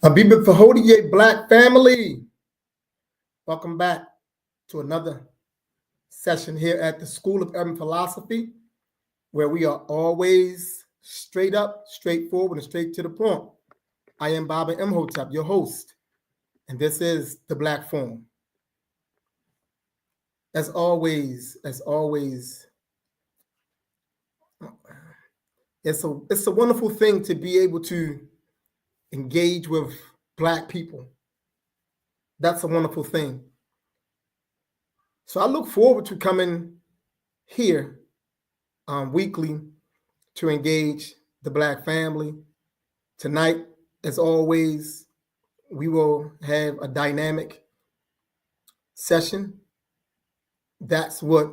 Habiba Fahodiye Black family, welcome back to another session here at the School of Urban Philosophy, where we are always straight up, straightforward, and straight to the point. I am Baba Imhotep, your host, and this is the Black Forum. As always, it's a wonderful thing to be able to engage with Black people. That's a wonderful thing. So I look forward to coming here weekly to engage the Black family. Tonight, as always, we will have a dynamic session. That's what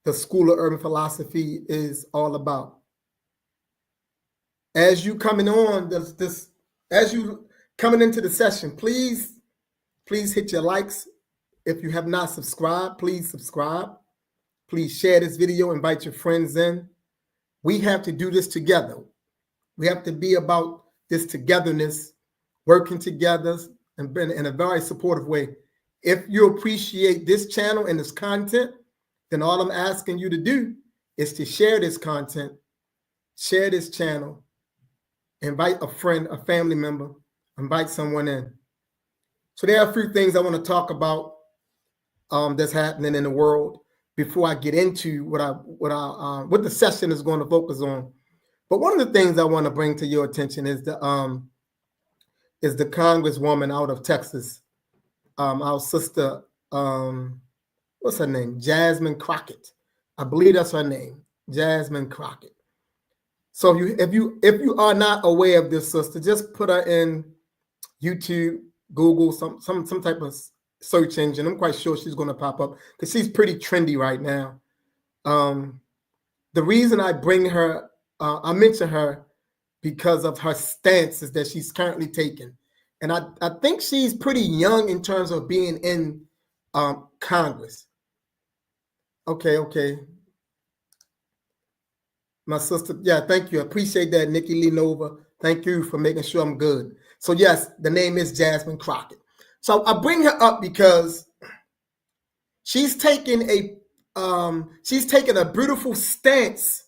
the School of Urban Philosophy is all about. As you coming on as you coming into the session, please hit your likes. If you have not subscribed, please subscribe. Please share this video, invite your friends in. We have to do this together. We have to be about this togetherness, working together and in a very supportive way. If you appreciate this channel and this content, then all I'm asking you to do is to share this content, share this channel, invite a friend, a family member, invite someone in. So there are a few things I want to talk about that's happening in the world before I get into what the session is going to focus on. But one of the things I want to bring to your attention is the Congresswoman out of Texas, our sister, what's her name? Jasmine Crockett. I believe that's her name, Jasmine Crockett. So if you are not aware of this sister, just put her in YouTube, Google, some type of search engine. I'm quite sure she's going to pop up because she's pretty trendy right now. The reason I bring her, I mention her because of her stances that she's currently taking. And I think she's pretty young in terms of being in Congress. Okay. My sister, yeah, thank you. I appreciate that, Nikki Lenova. Thank you for making sure I'm good. So yes, the name is Jasmine Crockett. So I bring her up because she's taking a beautiful stance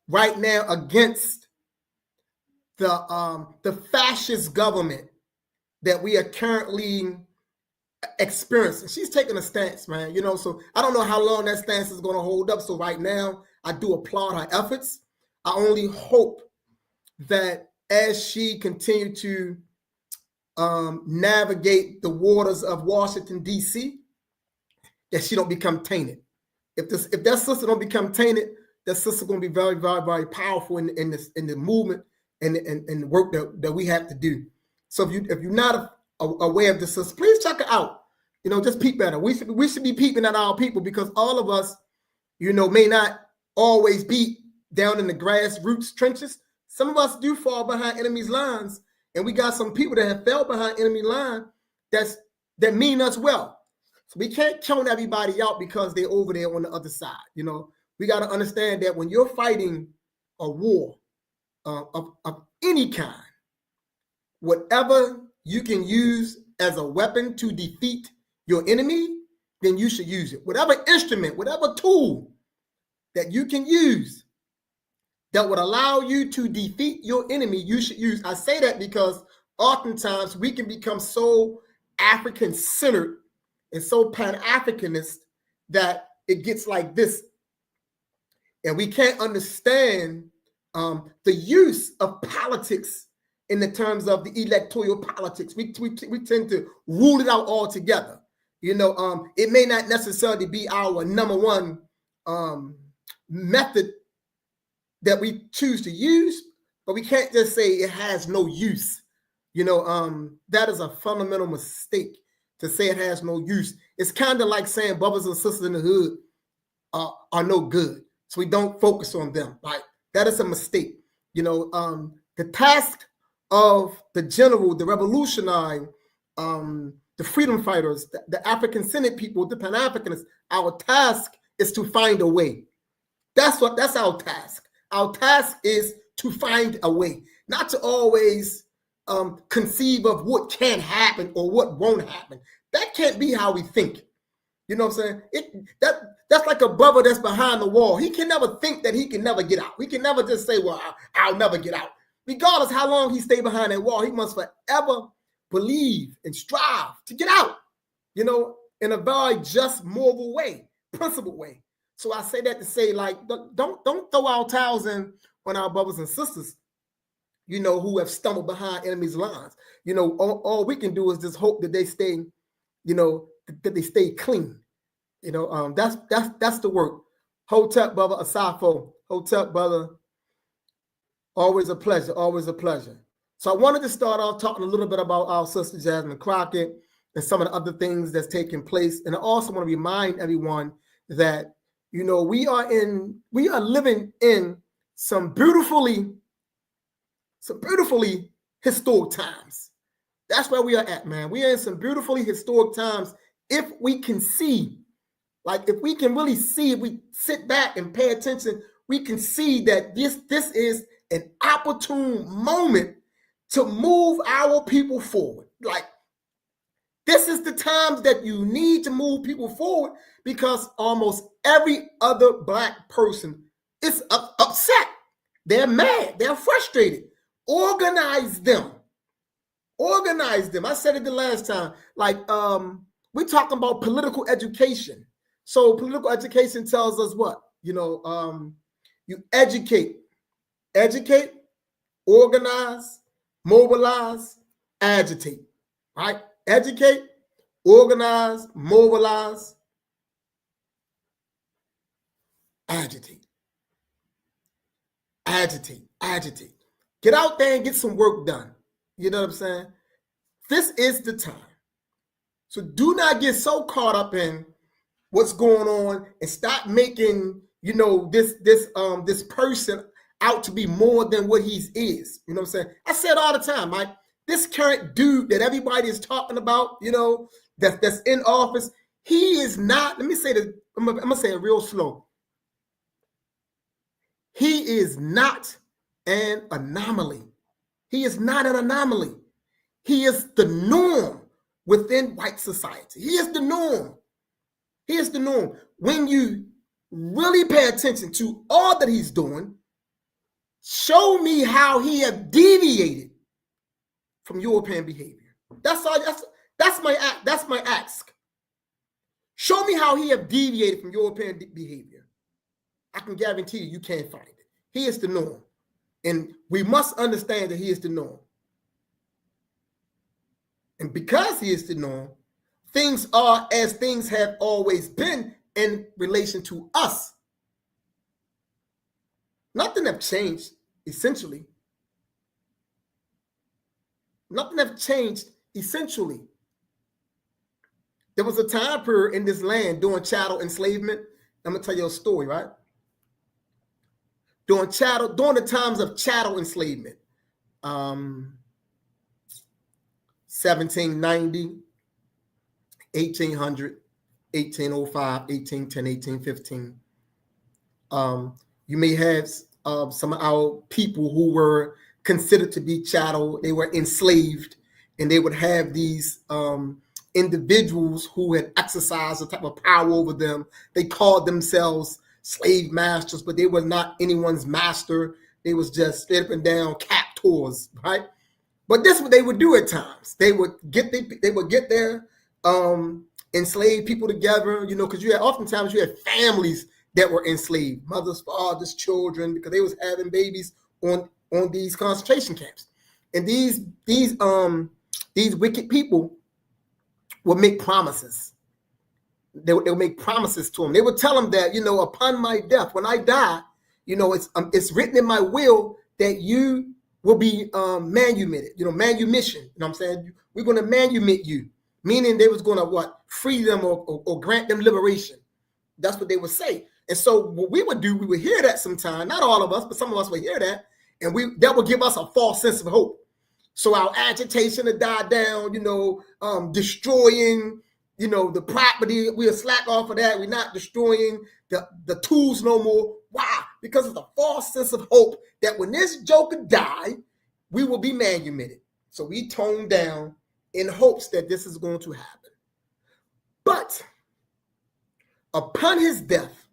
right now against the fascist government that we are currently experiencing. She's taking a stance, man. So I don't know how long that stance is going to hold up. So right now, I do applaud her efforts. I only hope that as she continues to navigate the waters of Washington, D.C., that she don't become tainted. If that sister don't become tainted, that sister going to be very, very, very powerful in the movement and the work that we have to do. So if you're not aware of this sister, please check her out. Just peep at her. We should be peeping at our people because all of us, may not always be down in the grassroots trenches. Some of us do fall behind enemy's lines, and we got some people that have fell behind enemy line that mean us well. So we can't count everybody out because they're over there on the other side. We got to understand that when you're fighting a war of any kind, whatever you can use as a weapon to defeat your enemy, then you should use it. Whatever instrument, whatever tool that you can use that would allow you to defeat your enemy, you should use. I say that because oftentimes we can become so African-centered and so Pan-Africanist that it gets like this. And we can't understand the use of politics in the terms of the electoral politics. We tend to rule it out altogether. It may not necessarily be our number one method that we choose to use, but we can't just say it has no use. That is a fundamental mistake to say it has no use. It's kind of like saying brothers and sisters in the hood are no good, so we don't focus on them. Right? That is a mistake. The task of the general, the revolutionary, the freedom fighters, the African-centered people, the Pan-Africanists, our task is to find a way. That's our task. Our task is to find a way, not to always conceive of what can happen or what won't happen. That can't be how we think. You know what I'm saying? That's like a brother that's behind the wall. He can never think that he can never get out. He can never just say, well, I'll never get out. Regardless how long he stay behind that wall, he must forever believe and strive to get out, you know, in a very just, moral way, principled way. So I say that to say, like, don't throw our towels in on our brothers and sisters, you know, who have stumbled behind enemies' lines. You know, all we can do is just hope that they stay, you know, that they stay clean. You know, that's the work. Hotep, brother, Asafo. Hotep, brother. Always a pleasure. Always a pleasure. So I wanted to start off talking a little bit about our sister Jasmine Crockett and some of the other things that's taking place. And I also want to remind everyone that, you know, we are living in some beautifully historic times. That's where we are at, man. We are in some beautifully historic times. If we can see, like, if we can really see, if we sit back and pay attention, we can see that this is an opportune moment to move our people forward. Like, this is the times that you need to move people forward, because almost every other Black person is upset. They're mad. They're frustrated. Organize them. Organize them. I said it the last time. Like, we're talking about political education. So political education tells us what? You know, you educate, organize, mobilize, agitate, right? Educate, organize, mobilize, agitate. Get out there and get some work done. You know what I'm saying? This is the time. So do not get so caught up in what's going on and stop making, you know, this person out to be more than what he is. You know what I'm saying? I say it all the time, Mike. This current dude that everybody is talking about, you know, that's in office, he is not, let me say this, I'm gonna say it real slow. He is not an anomaly. He is not an anomaly. He is the norm within white society. He is the norm. He is the norm. When you really pay attention to all that he's doing, show me how he has deviated from European behavior. That's all. That's my ask. Show me how he has deviated from European behavior. I can guarantee you can't find it. He is the norm. And we must understand that he is the norm. And because he is the norm, things are as things have always been in relation to us. Nothing have changed, essentially. Nothing have changed, essentially. There was a time period in this land during chattel enslavement. I'm going to tell you a story, right? During the times of chattel enslavement, 1790, 1800, 1805, 1810, 1815. You may have some of our people who were considered to be chattel. They were enslaved, and they would have these individuals who had exercised a type of power over them. They called themselves slave masters, but they were not anyone's master. They was just straight up and down captors, right? But this is what they would do at times. They would get their enslaved people together, you know, because oftentimes you had families that were enslaved, mothers, fathers, children, because they was having babies on these concentration camps. And these wicked people would make promises. They would make promises to them. They would tell them that, you know, upon my death, when I die, you know, it's written in my will that you will be manumitted, you know, manumission. You know what I'm saying? We're going to manumit you, meaning they was going to what? Free them or grant them liberation. That's what they would say. And so what we would do, we would hear that sometime, not all of us, but some of us would hear that, and that would give us a false sense of hope. So our agitation to die down, you know, destroying, you know, the property, we'll slack off of that. We're not destroying the tools no more. Why? Because of the false sense of hope that when this joker die, we will be manumitted. So we tone down in hopes that this is going to happen. But upon his death,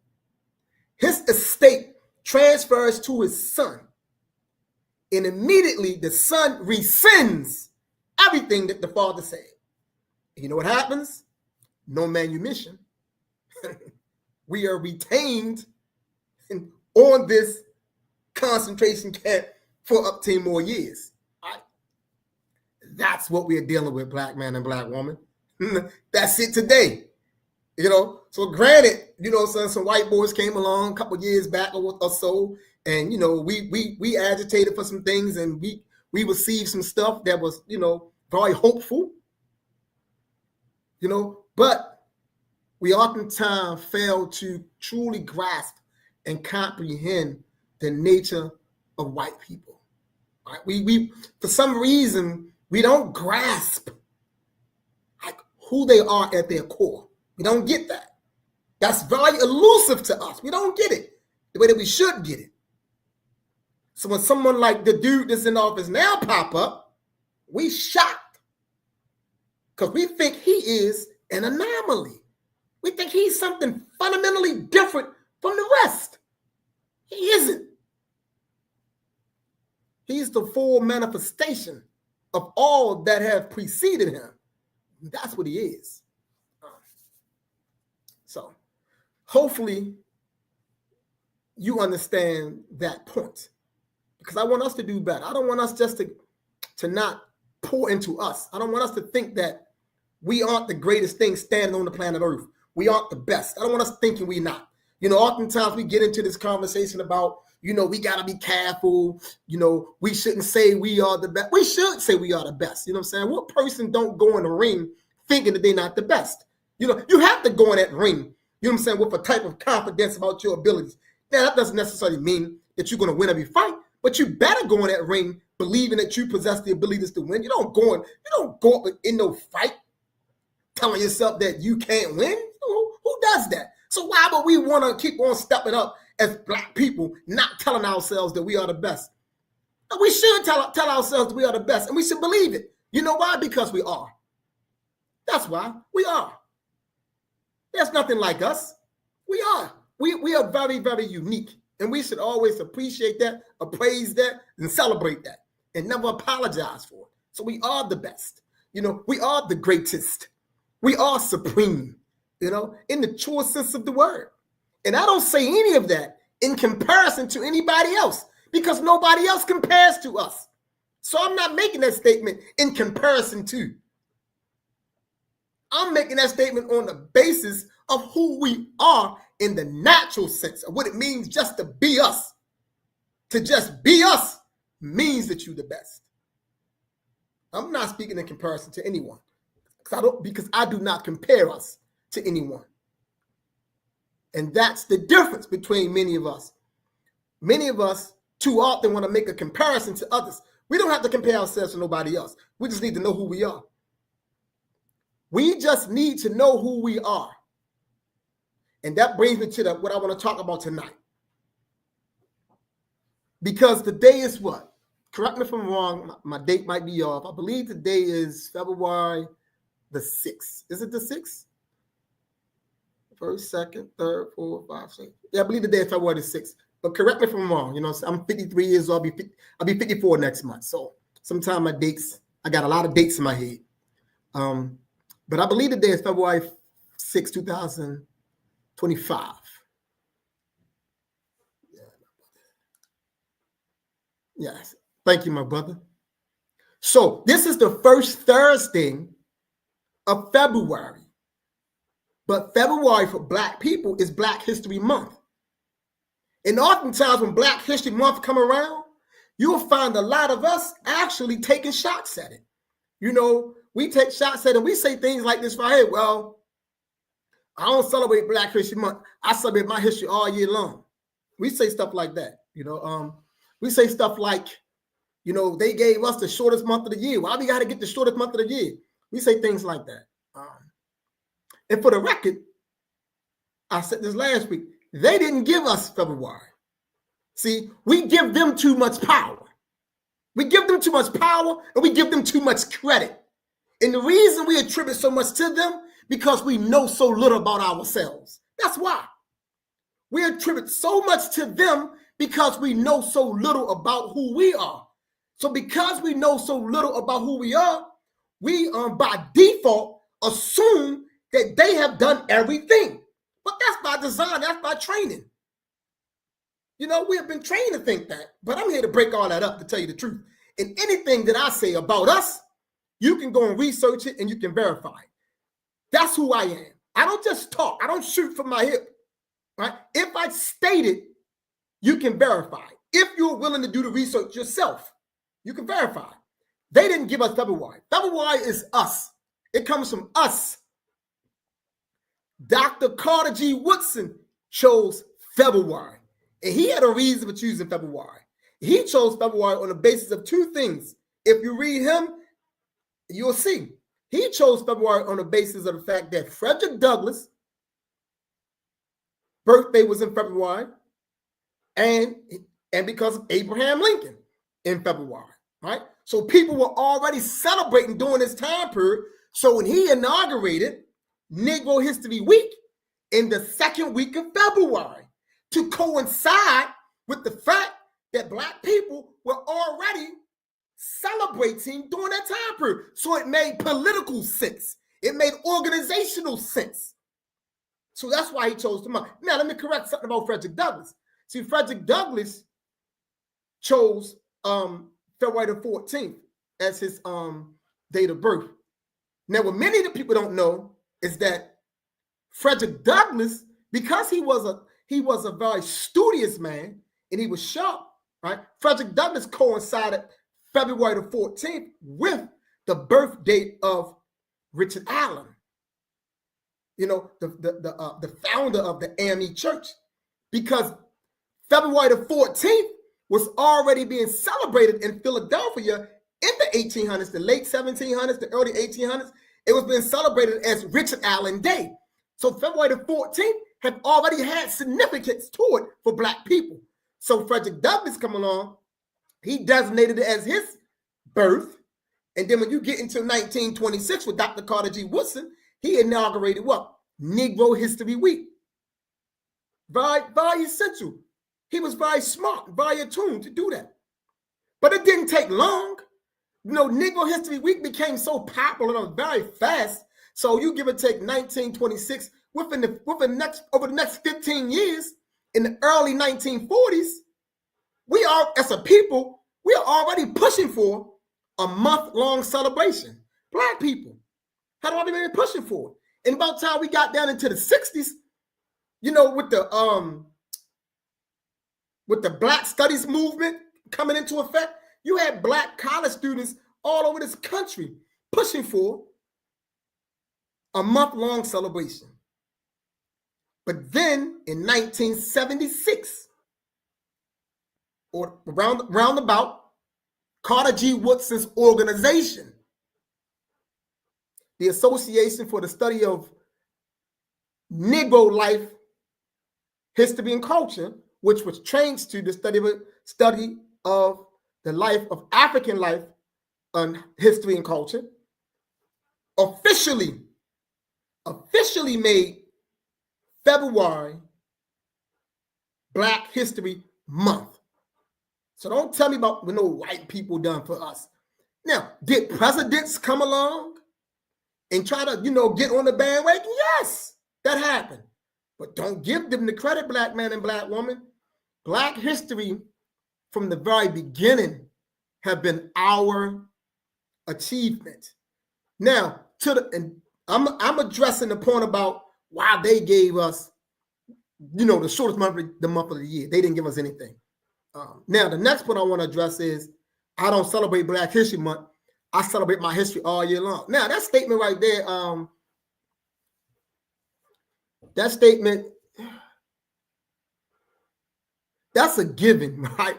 his estate transfers to his son. And immediately the son rescinds everything that the father said. And you know what happens? No manumission. We are retained on this concentration camp for up to 10 more years. Right? That's what we're dealing with, black man and black woman. That's it today. So granted, some white boys came along a couple of years back or so, and we agitated for some things, and we received some stuff that was very hopeful, but we oftentimes fail to truly grasp and comprehend the nature of white people. Right? We for some reason we don't grasp who they are at their core. We don't get that. That's very elusive to us. We don't get it the way that we should get it. So when someone like the dude that's in office now pop up, we shocked because we think he is an anomaly. We think he's something fundamentally different from the rest. He isn't. He's the full manifestation of all that have preceded him. That's what he is. So hopefully you understand that point, because I want us to do better. I don't want us just to not pour into us. I don't want us to think that we aren't the greatest thing standing on the planet Earth. We aren't the best. I don't want us thinking we're not. Oftentimes we get into this conversation about, we got to be careful. We shouldn't say we are the best. We should say we are the best. You know what I'm saying? What person don't go in the ring thinking that they're not the best? You have to go in that ring, you know what I'm saying, with a type of confidence about your abilities. Now, that doesn't necessarily mean that you're going to win every fight, but you better go in that ring believing that you possess the abilities to win. You don't go up in no fight telling yourself that you can't win. Who does that? So why would we want to keep on stepping up as black people, not telling ourselves that we are the best? We should tell ourselves that we are the best, and we should believe it. You know why? Because we are. That's why we are. There's nothing like us. We are. We are very, very unique, and we should always appreciate that, appraise that, and celebrate that, and never apologize for it. So we are the best. We are the greatest. We are supreme, in the truest sense of the word. And I don't say any of that in comparison to anybody else, because nobody else compares to us. So I'm not making that statement in comparison to. I'm making that statement on the basis of who we are in the natural sense of what it means just to be us. To just be us means that you're the best. I'm not speaking in comparison to anyone, because I do not compare us to anyone. And that's the difference between many of us. Many of us too often want to make a comparison to others. We don't have to compare ourselves to nobody else. We just need to know who we are. We just need to know who we are. And that brings me to what I want to talk about tonight. Because today is what? Correct me if I'm wrong. My date might be off. I believe today is February the 6th. Is it the 6th? First, second, third, fourth, 5, 6. Yeah, I believe today is February the 6th. But correct me if I'm wrong. I'm 53 years old. I'll be 54 next month. So sometimes I got a lot of dates in my head. But I believe today is February 6, 2025. Yes. Thank you, my brother. So this is the first Thursday of February. But February for Black people is Black History Month. And oftentimes when Black History Month come around, you'll find a lot of us actually taking shots at it. We take shots at it and we say things like this right here. Well, I don't celebrate Black History Month. I celebrate my history all year long. We say stuff like that. We say stuff like, they gave us the shortest month of the year. Why we got to get the shortest month of the year? We say things like that. And for the record, I said this last week, they didn't give us February. See, we give them too much power. We give them them too much power and we give them too much credit. And the reason we attribute so much to them, because we know so little about ourselves. That's why. We attribute so much to them because we know so little about who we are. So because we know so little about who we are, we by default assume that they have done everything. But that's by design, that's by training. You know, we have been trained to think that, but I'm here to break all that up to tell you the truth. And anything that I say about us, you can go and research it and you can verify it. That's who I am. I don't just talk. I don't shoot from my hip. Right? If I state it, you can verify. If you're willing to do the research yourself, you can verify. They didn't give us February. February is us. It comes from us. Dr. Carter G. Woodson chose February, and he had a reason for choosing February. He chose February on the basis of two things. If you read him, you'll see. He chose February on the basis of the fact that Frederick Douglass' birthday was in February, and because of Abraham Lincoln in February, right? So people were already celebrating during this time period. So when he inaugurated Negro History Week in the second week of February to coincide with the fact that Black people were already celebrating during that time period. So it made political sense. It made organizational sense. So that's why he chose the month. Now, let me correct something about Frederick Douglass. See, Frederick Douglass chose February the 14th as his date of birth. Now, what many of the people don't know is that Frederick Douglass, because he was a very studious man and he was sharp, right? Frederick Douglass coincided February the 14th with the birth date of Richard Allen, you know, the founder of the AME Church, because February the 14th was already being celebrated in Philadelphia in the 1800s, the late 1700s, the early 1800s. It was being celebrated as Richard Allen Day. So February the 14th had already had significance to it for Black people. So Frederick Douglass come along, he designated it as his birth. And then when you get into 1926 with Dr. Carter G. Woodson, he inaugurated what? Negro History Week. Very, very essential. He was very smart, very attuned to do that. But it didn't take long. You know, Negro History Week became so popular very fast. So you give or take 1926, over the next 15 years, in the early 1940s, we are, as a people, we are already pushing for a month-long celebration. Black people had already been pushing for it. And about the time we got down into the 60s, you know, with the Black Studies movement coming into effect, you had Black college students all over this country pushing for a month-long celebration. But then in 1976, or roundabout, Carter G. Woodson's organization, the Association for the Study of Negro Life, History, and Culture, which was changed to the study of the life of African life and history and culture, officially made February Black History Month. So don't tell me about what no white people done for us. Now, did presidents come along and try to, you know, get on the bandwagon? Yes, that happened. But don't give them the credit, Black man and Black woman. Black history from the very beginning have been our achievement. Now, I'm addressing the point about why they gave us, you know, the shortest month of the year. They didn't give us anything. Now, the next point I want to address is I don't celebrate Black History Month. I celebrate my history all year long. Now, that statement right there, that's a given, right?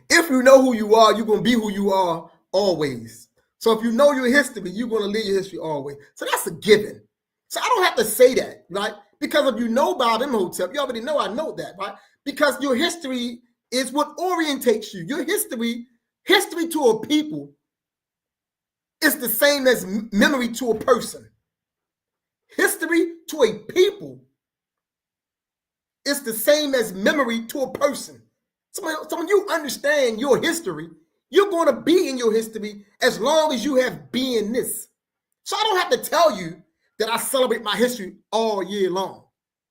If you know who you are, you're going to be who you are always. So if you know your history, you're going to live your history always. So that's a given. So I don't have to say that, right? Because if you know Bob Imhotep, you already know I know that, right? Because your history is what orientates you. Your history History to a people is the same as memory to a person. History to a people is the same as memory to a person. So when you understand your history, you're going to be in your history as long as you have beingness. So I don't have to tell you that I celebrate my history all year long.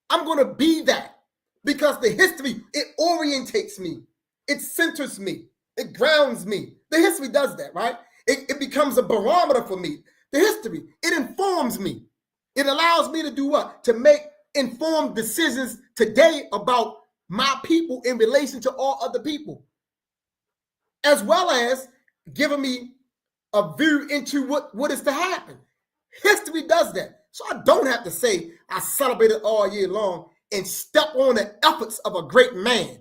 I'm going to be that because the history, it orientates me. It centers me. It grounds me. The history does that, right? It becomes a barometer for me. The history, it informs me. It allows me to do what? To make informed decisions today about my people in relation to all other people, as well as giving me a view into what is to happen. History does that. So I don't have to say I celebrate it all year long and step on the efforts of a great man,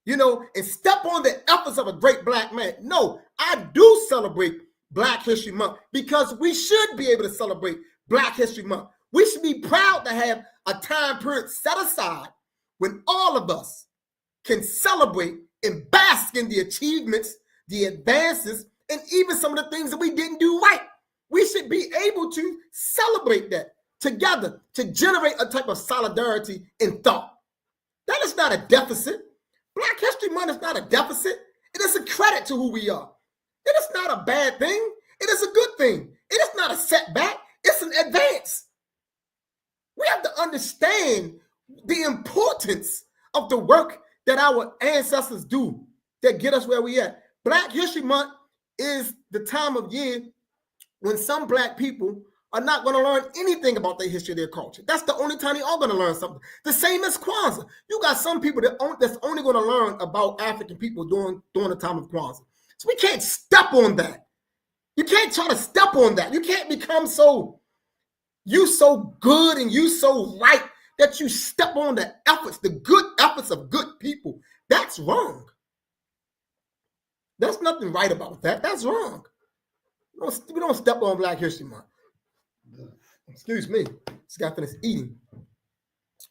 and step on the efforts of a great black man. No, I do celebrate Black History Month because we should be able to celebrate Black History Month. We should be proud to have a time period set aside when all of us can celebrate and bask in the achievements, the advances, and even some of the things that we didn't do right. We should be able to celebrate that together to generate a type of solidarity in thought. That is not a deficit. Black History Month is not a deficit. It is a credit to who we are. It is not a bad thing. It is a good thing. It is not a setback. It's an advance. We have to understand the importance of the work that our ancestors do that get us where we at. Black History Month is the time of year when some Black people are not going to learn anything about their history, their culture. That's the only time they are going to learn something. The same as Kwanzaa. You got some people that's only going to learn about African people during the time of Kwanzaa. So we can't step on that. You can't try to step on that. You can't become so good and you so right that you step on the efforts, the good efforts of good people. That's wrong. There's nothing right about that. That's wrong. We don't step on Black History Month. Excuse me. Just got finished eating.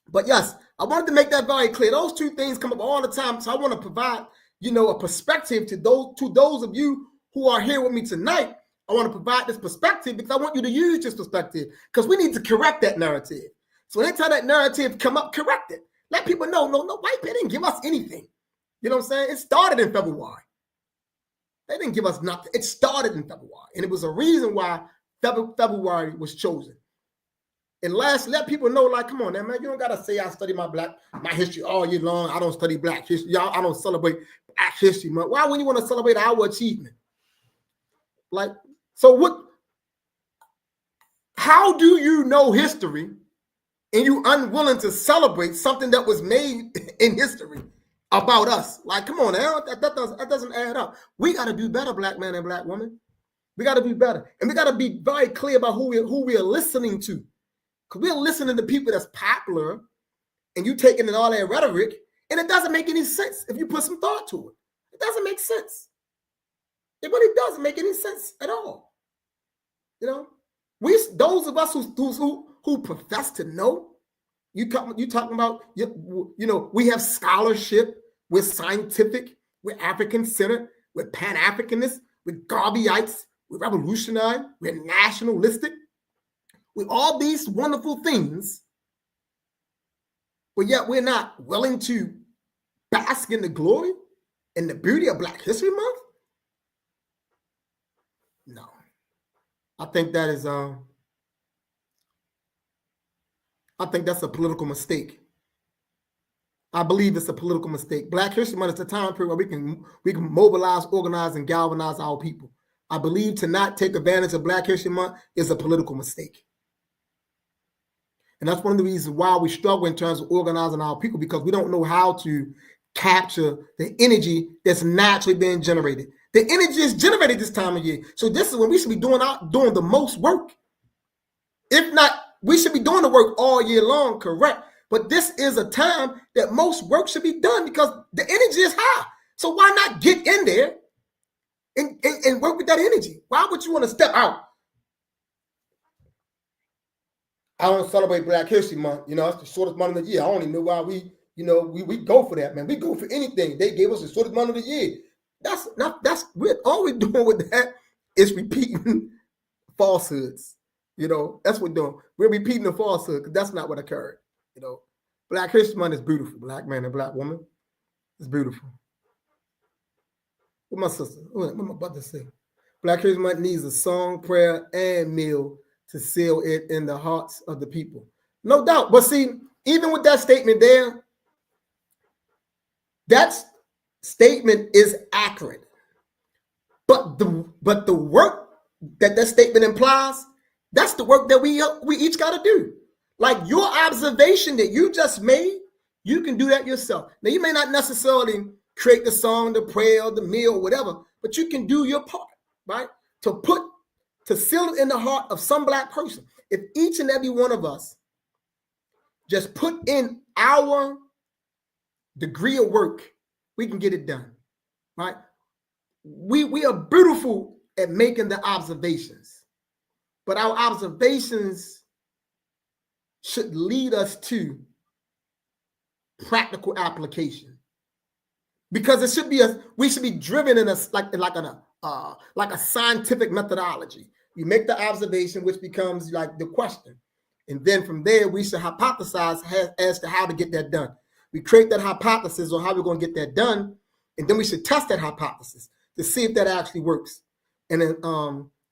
But yes, I wanted to make that very clear. Those two things come up all the time. So I want to provide, a perspective to those of you who are here with me tonight. I want to provide this perspective because I want you to use this perspective because we need to correct that narrative. So anytime that narrative come up, correct it. Let people know, no, white people didn't give us anything. You know what I'm saying? It started in February. They didn't give us nothing. It started in February. And it was a reason why February was chosen. And last, let people know, like, come on, man, you don't got to say I study my history all year long. I don't study Black history. I don't celebrate Black History Month. Why wouldn't you want to celebrate our achievement? Like, so how do you know history and you unwilling to celebrate something that was made in history about us? Like, come on, that doesn't add up. We got to do better, Black man and Black woman. We got to do better. And we got to be very clear about who we are listening to. Because we're listening to people that's popular and you taking in all that rhetoric, and it doesn't make any sense if you put some thought to it. It doesn't make sense. It really doesn't make any sense at all. Those of us who profess to know, you talking about, we have scholarship, we're scientific, we're African-centered, we're Pan-Africanists, we're Garveyites, we're revolutionary, we're nationalistic, with all these wonderful things, but yet we're not willing to bask in the glory and the beauty of Black History Month? No. I think that is I think that's a political mistake. I believe it's a political mistake. Black History Month is the time period where we can mobilize, organize, and galvanize our people. I believe to not take advantage of Black History Month is a political mistake. And that's one of the reasons why we struggle in terms of organizing our people, because we don't know how to capture the energy that's naturally being generated. The energy is generated this time of year. So this is when we should be doing the most work. If not, we should be doing the work all year long, correct? But this is a time that most work should be done because the energy is high. So why not get in there and work with that energy? Why would you want to step out? I don't celebrate Black History Month. It's the shortest month of the year. I don't even know why we go for that, man. We go for anything. They gave us the shortest month of the year. We're all we're doing with that is repeating falsehoods. That's what we're doing. We're repeating the falsehood because that's not what occurred. Black History Month is beautiful. Black man and black woman, it's beautiful. What my sister? What my brother say? Black History Month needs a song, prayer, and meal to seal it in the hearts of the people. No doubt. But see, even with that statement there, that statement is accurate. But the work that statement implies, that's the work that we each got to do. Like your observation that you just made, you can do that yourself. Now, you may not necessarily create the song, the prayer, the meal, whatever, but you can do your part, right? To seal it in the heart of some black person. If each and every one of us just put in our degree of work, we can get it done, right? We are beautiful at making the observations, but our observations should lead us to practical application, because we should be driven in like a scientific methodology. You make the observation, which becomes like the question, and then from there we should hypothesize as to how to get that done. We create that hypothesis on how we're going to get that done, and then we should test that hypothesis to see if that actually works. And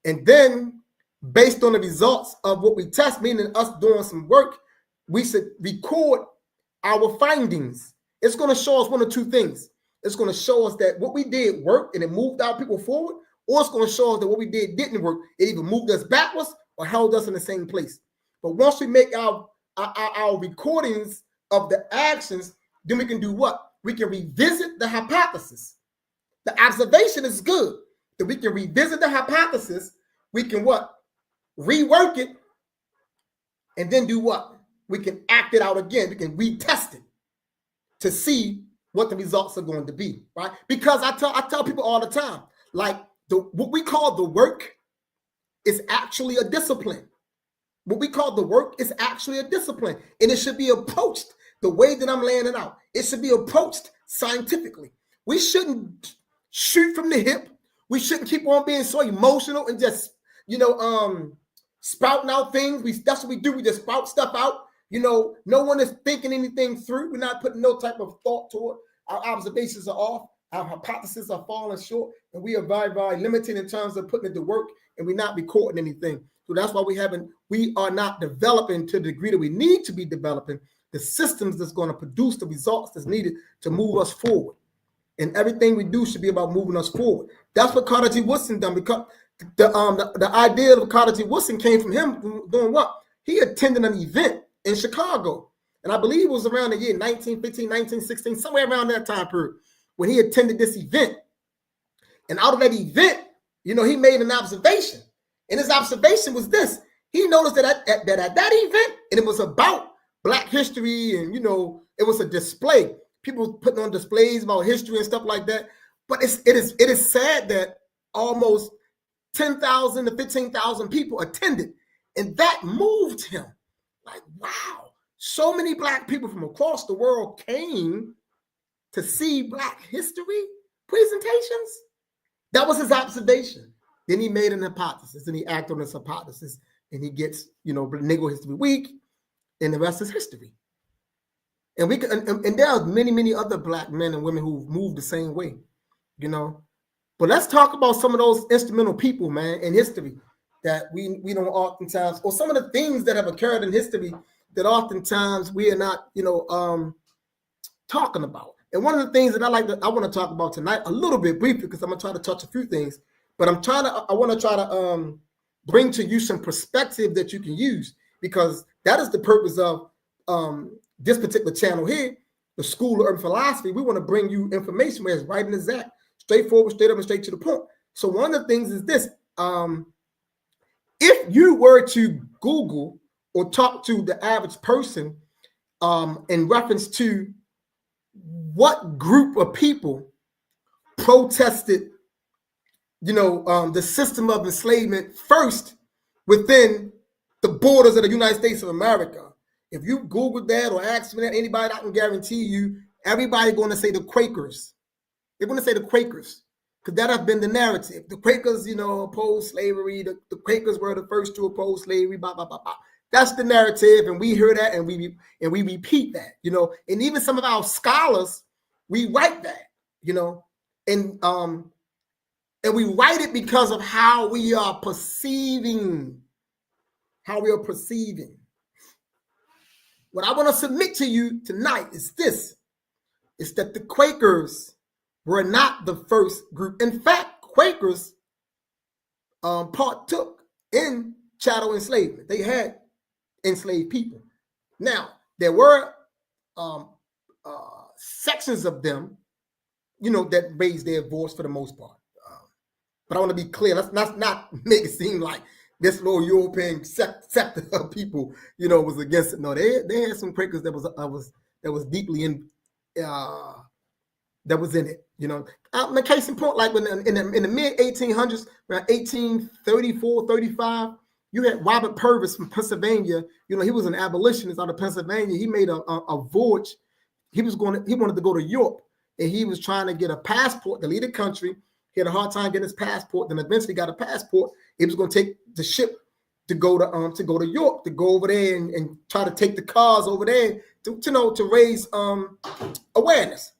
then based on the results of what we test, meaning us doing some work, we should record our findings. It's going to show us one or two things. It's going to show us that what we did worked and it moved our people forward, or it's going to show us that what we did didn't work. It either moved us backwards or held us in the same place. But once we make our recordings of the actions, then we can do what? We can revisit the hypothesis. The observation is good. That we can revisit the hypothesis. We can what? Rework it, and then do what? We can act it out again. We can retest it to see what the results are going to be, right? Because I tell people all the time, like what we call the work is actually a discipline. What we call the work is actually a discipline, and it should be approached the way that I'm laying it out. It should be approached scientifically. We shouldn't shoot from the hip. We shouldn't keep on being so emotional and just, spouting out things. That's what we do. We just spout stuff out. No one is thinking anything through. We're not putting no type of thought to it. Our observations are off. Our hypotheses are falling short, and we are very, very limited in terms of putting it to work, and we're not recording anything. So that's why we are not developing to the degree that we need to be developing the systems that's going to produce the results that's needed to move us forward. And everything we do should be about moving us forward. That's what Carter G. Woodson done, because the idea of Carter G. Woodson came from him doing what? He attended an event in Chicago, and I believe it was around the year 1915, 1916, somewhere around that time period, when he attended this event. And out of that event, he made an observation. And his observation was this. He noticed that at that event, and it was about Black history, and it was a display. People putting on displays about history and stuff like that. But it is sad that almost 10,000 to 15,000 people attended, and that moved him. Like, wow, so many Black people from across the world came to see Black history presentations. That was his observation. Then he made an hypothesis, and he acted on his hypothesis, and he gets, Negro History Week, and the rest is history. And and there are many, many other Black men and women who've moved the same way, But let's talk about some of those instrumental people, man, in history that we don't oftentimes, or some of the things that have occurred in history that oftentimes we are not, talking about. And one of the things that I want to talk about tonight a little bit briefly, because I'm gonna try to touch a few things, but I want to try to bring to you some perspective that you can use, because that is the purpose of this particular channel here, the School of Urban Philosophy. We want to bring you information where it's right and exact, straightforward, straight up, and straight to the point. So one of the things is this: if you were to Google or talk to the average person in reference to what group of people protested, the system of enslavement first within the borders of the United States of America, if you Google that or ask me that, anybody, I can guarantee you, everybody's going to say the Quakers. They're going to say the Quakers. because that has been the narrative. The Quakers, opposed slavery. The Quakers were the first to oppose slavery. Blah blah blah blah. That's the narrative, and we hear that, and we repeat that. And even some of our scholars, we write that. And we write it because of how we are perceiving. What I want to submit to you tonight is this: is that the Quakers were not the first group. In fact, Quakers partook in chattel enslavement. They had enslaved people. Now, there were sections of them, that raised their voice for the most part. But I want to be clear. Let's not make it seem like this little European sector of people, was against it. No, they had some Quakers that was deeply in. That was in it, My case in point, like when in the mid 1800s, around 1834, 35, you had Robert Purvis from Pennsylvania. He was an abolitionist out of Pennsylvania. He made a voyage. He wanted to go to Europe, and he was trying to get a passport to leave the country. He had a hard time getting his passport. Then eventually got a passport. He was going to take the ship to go to Europe, to go over there and try to take the cars over there to raise awareness.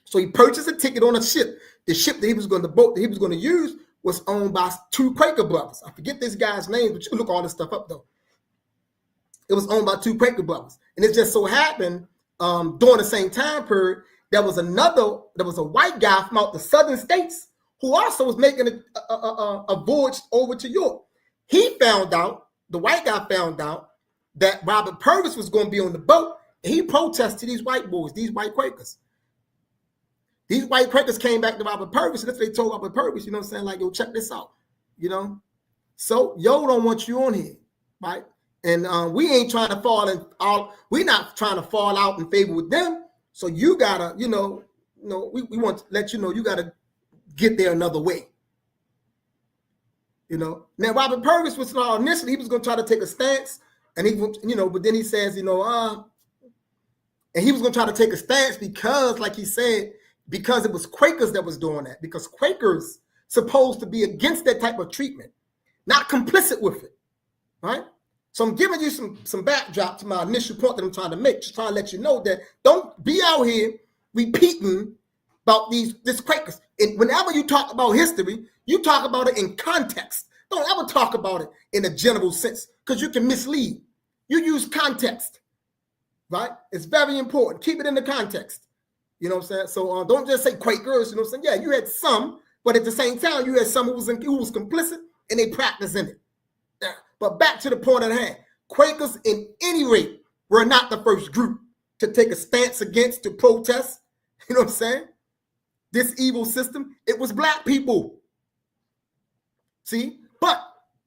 So he purchased a ticket on a ship. The ship that the boat that he was going to use was owned by two Quaker brothers. I forget this guy's name, but you can look all this stuff up though. It was owned by two Quaker brothers, and it just so happened during the same time period there was a white guy from out the southern states who also was making a voyage over to Europe. The white guy found out that Robert Purvis was going to be on the boat, and he protested these white boys, these white Quakers. These white Quakers came back to Robert Purvis, and that's what they told Robert Purvis, like, yo, check this out, So, yo don't want you on here, right? And we ain't trying to we're not trying to fall out in favor with them. So you gotta, we want to let you know you gotta get there another way. Now Robert Purvis was initially he was gonna try to take a stance, and but then he says, and he was gonna try to take a stance because, like he said, because it was Quakers that was doing that, because Quakers supposed to be against that type of treatment, not complicit with it, right? So I'm giving you some backdrop to my initial point that I'm trying to make, just trying to let you know that don't be out here repeating about this Quakers. And whenever you talk about history, you talk about it in context. Don't ever talk about it in a general sense, because you can mislead. You use context, right? It's very important. Keep it in the context. You know what I'm saying? So don't just say Quakers. You know what I'm saying? Yeah, you had some, but at the same time, you had some who was complicit and they practiced in it. Yeah. But back to the point at hand, Quakers, in any rate, were not the first group to take a stance against, to protest. You know what I'm saying? This evil system. It was Black people. See, but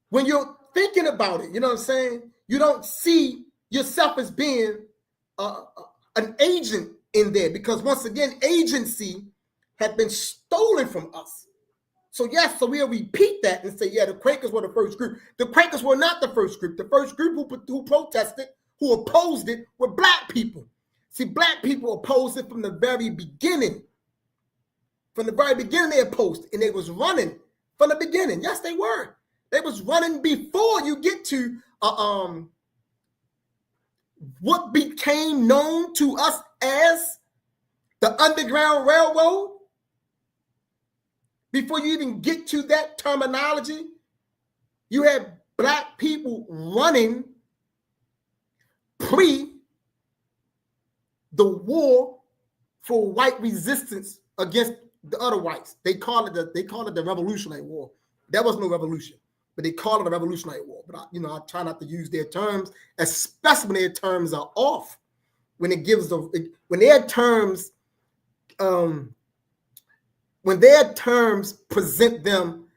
when you're thinking about it, you know what I'm saying? You don't see yourself as being an agent in there, because once again, agency had been stolen from us. So yes, so we'll repeat that and say, yeah, the Quakers were the first group. The Quakers were not the first group. The first group who protested, who opposed it, were Black people. See, Black people opposed it from the very beginning. From the very beginning, they opposed it, and they was running from the beginning. Yes, they were. They was running before you get to what became known to us as the Underground Railroad. Before you even get to that terminology, you had Black people running pre the war for white resistance against the other whites. They call it the Revolutionary War. That was no revolution, but they call it a Revolutionary War. But I try not to use their terms, especially when their terms are off. When their terms present them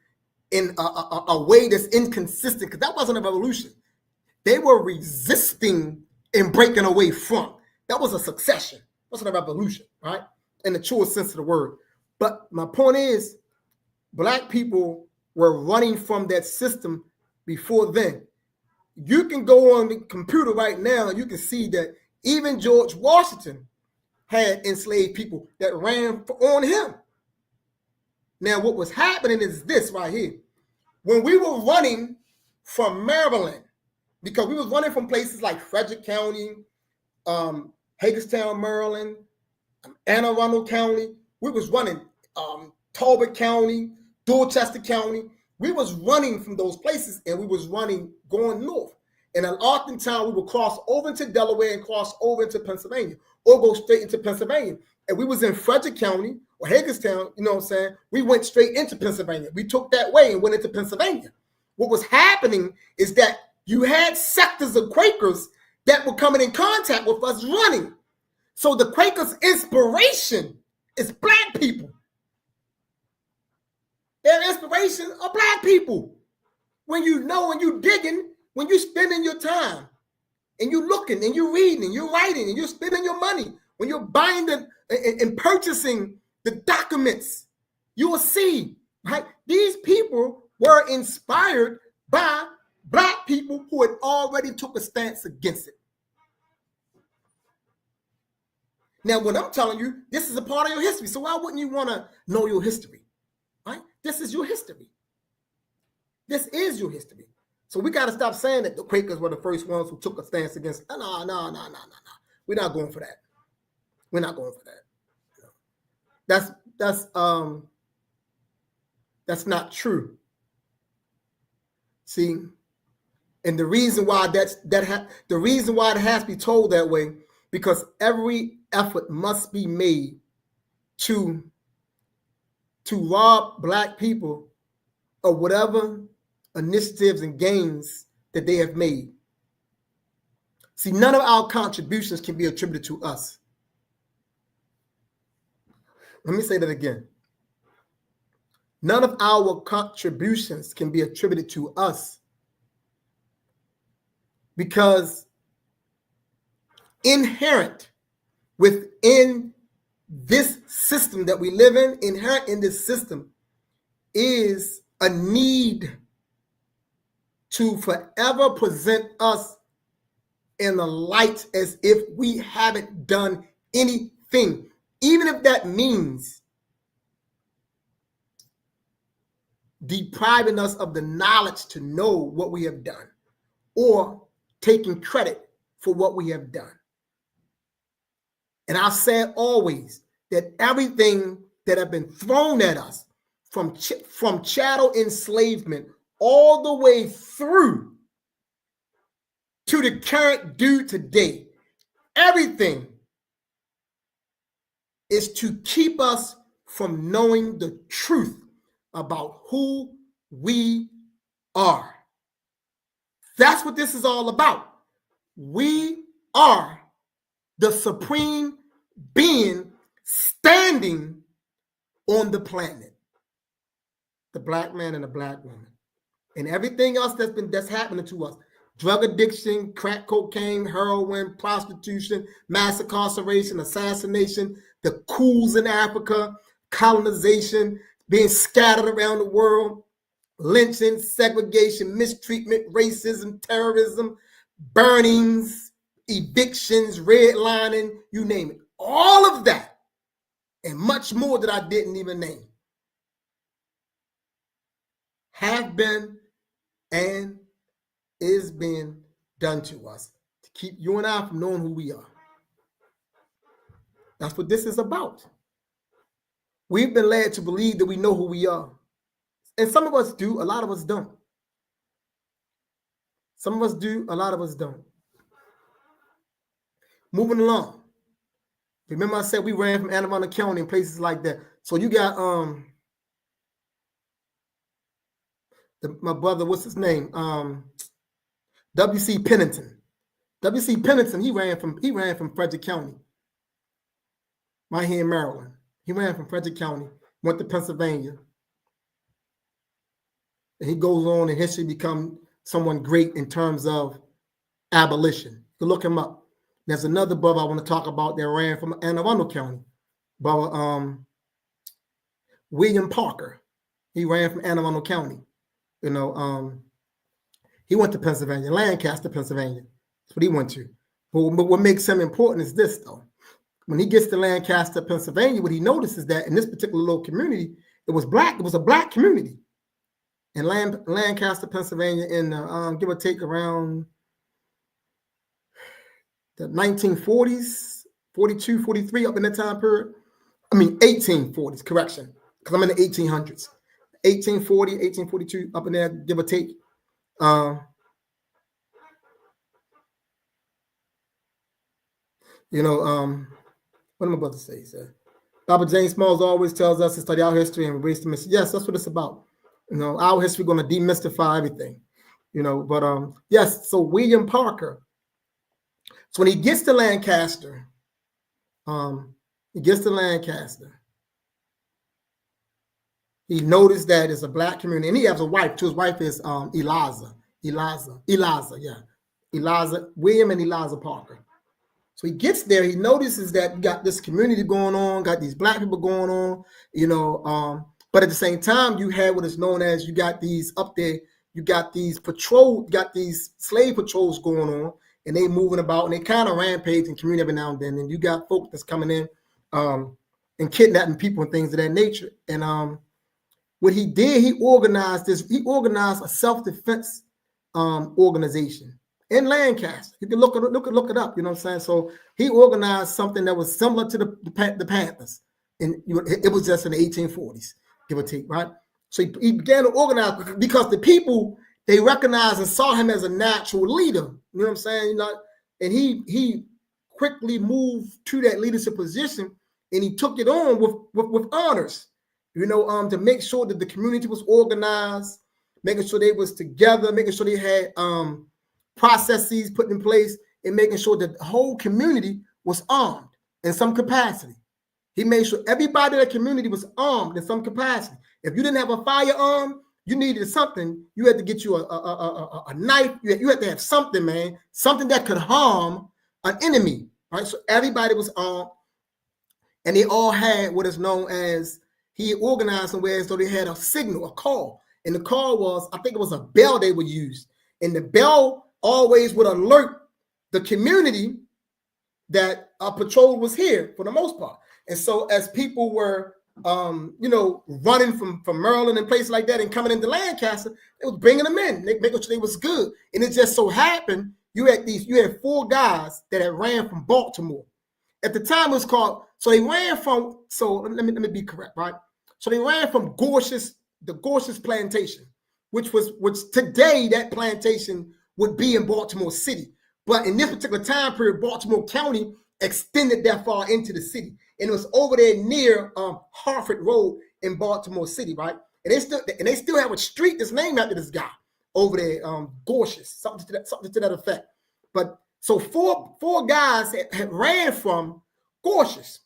in a way that's inconsistent, because that wasn't a revolution. They were resisting and breaking away from. That was a succession. It wasn't a revolution, right? In the truest sense of the word. But my point is, Black people were running from that system before then. You can go on the computer right now and you can see that even George Washington had enslaved people that ran on him. Now, what was happening is this right here. When we were running from Maryland, because we was running from places like Frederick County, Hagerstown, Maryland, Anne Arundel County, we was running Talbot County, Dorchester County. We was running from those places, and we was running going north. And then oftentimes we would cross over into Delaware and cross over into Pennsylvania, or go straight into Pennsylvania. And we was in Frederick County or Hagerstown, you know what I'm saying? We went straight into Pennsylvania. We took that way and went into Pennsylvania. What was happening is that you had sectors of Quakers that were coming in contact with us running. So the Quakers' inspiration is black people. Their inspiration are black people. When you know and you digging, when you spending your time and you looking and you reading and you writing and you're spending your money, when you're buying and purchasing the documents, you will see, right? These people were inspired by black people who had already took a stance against it. Now, what I'm telling you, this is a part of your history. So why wouldn't you want to know your history, right? This is your history. This is your history. So we got to stop saying that the Quakers were the first ones who took a stance against. No. We're not going for that. We're not going for that. That's not true. See, and the reason why the reason why it has to be told that way, because every effort must be made to rob black people of whatever initiatives and gains that they have made. See, none of our contributions can be attributed to us. Let me say that again. None of our contributions can be attributed to us, because inherent within this system that we live in, inherent in this system, is a need to forever present us in the light as if we haven't done anything, even if that means depriving us of the knowledge to know what we have done, or taking credit for what we have done. And I've said always that everything that have been thrown at us, from chattel enslavement all the way through to the current due today, everything is to keep us from knowing the truth about who we are. That's what this is all about. We are the supreme being standing on the planet, the black man and the black woman, and everything else that's happening to us: drug addiction, crack cocaine, heroin, prostitution, mass incarceration, assassination, the coups in Africa, colonization, being scattered around the world, lynching, segregation, mistreatment, racism, terrorism, burnings, evictions, redlining, you name it. All of that and much more that I didn't even name have been and is being done to us to keep you and I from knowing who we are. That's what this is about. We've been led to believe that we know who we are. And some of us do, a lot of us don't. Some of us do, a lot of us don't. Moving along. Remember I said we ran from Anne Arundel County and places like that. So you got my brother, what's his name? W.C. Pennington. W.C. Pennington, he ran from Frederick County, right here in Maryland. He ran from Frederick County, went to Pennsylvania. And he goes on in history to become someone great in terms of abolition. You can look him up. There's another brother I want to talk about that ran from Anne Arundel County, brother William Parker. He ran from Anne Arundel County. You know, he went to Pennsylvania, Lancaster, Pennsylvania. That's what he went to. But what makes him important is this, though. When he gets to Lancaster, Pennsylvania, what he notices that in this particular little community, It was black. It was a black community in Lancaster, Pennsylvania, in give or take around the 1940s, 42, 43, up in that time period. I mean, 1840s, correction, because I'm in the 1800s. 1840, 1842, up in there, give or take. You know, what am I about to say, sir? Baba James Smalls always tells us to study our history and embrace the mystery. Yes, that's what it's about. You know, our history going to demystify everything. You know, but yes. So William Parker. So when he gets to Lancaster, he noticed that it's a black community, and he has a wife too. His wife is Eliza, William and Eliza Parker. So he gets there, he notices that you got this community going on, got these black people going on, you know, but at the same time, you had what is known as, you got these up there, you got these slave patrols going on, and they moving about, and they kind of rampage in community every now and then, and you got folks that's coming in and kidnapping people and things of that nature. And what he did, he organized a self-defense organization in Lancaster. You can look it up, you know what I'm saying? So he organized something that was similar to the Panthers, and it was just in the 1840s, give or take, right? So he began to organize because the people, they recognized and saw him as a natural leader, you know what I'm saying? You know, and he quickly moved to that leadership position, and he took it on with honors, you know, to make sure that the community was organized, making sure they was together, making sure they had processes put in place, and making sure that the whole community was armed in some capacity. He made sure everybody in the community was armed in some capacity. If you didn't have a firearm, you needed something. You had to get you a knife. You had to have something, man, something that could harm an enemy, right? So everybody was armed, and they all had what is known as, he organized them where so they had a signal, a call, and the call was, I think it was a bell they would use, and the bell always would alert the community that a patrol was here for the most part. And so as people were, you know, running from Maryland and places like that and coming into Lancaster, it was bringing them in, making sure they was good. And it just so happened you had 4 guys that had ran from Baltimore. At the time it was called, so they ran from, so let me be correct, right? So they ran from the Gorsuch plantation, which today that plantation would be in Baltimore City. But in this particular time period, Baltimore County extended that far into the city. And it was over there near Harford Road in Baltimore City, right? And they still have a street that's named after this guy over there, Gorsuch, something to that effect. But so four guys had ran from Gorsuch,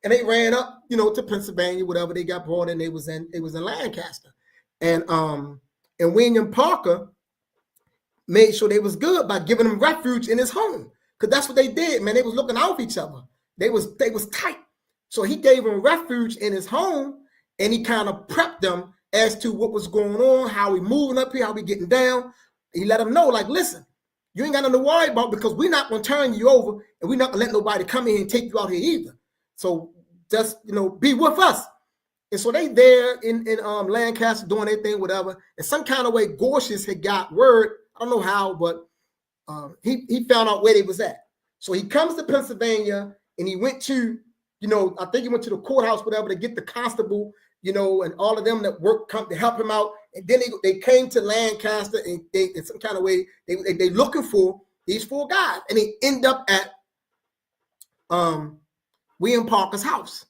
and they ran up, you know, to Pennsylvania, whatever. They got brought in. They was in Lancaster, and William Parker made sure they was good by giving them refuge in his home, because that's what they did, man. They was looking out for each other. They was tight. So he gave them refuge in his home, and he kind of prepped them as to what was going on, how we moving up here, how we getting down. He let them know, like, listen, you ain't got nothing to worry about, because we're not going to turn you over, and we're not going to let nobody come in and take you out here either. So just, you know, be with us. And so they there in Lancaster doing their thing, whatever. And some kind of way, Gorsuch had got word, I don't know how, but he found out where they was at. So he comes to Pennsylvania, and he went to, you know, I think he went to the courthouse, whatever, to get the constable, you know, and all of them that come to help him out. And then they came to Lancaster, and they, in some kind of way, they looking for these 4 guys, and they end up at William Parker's house,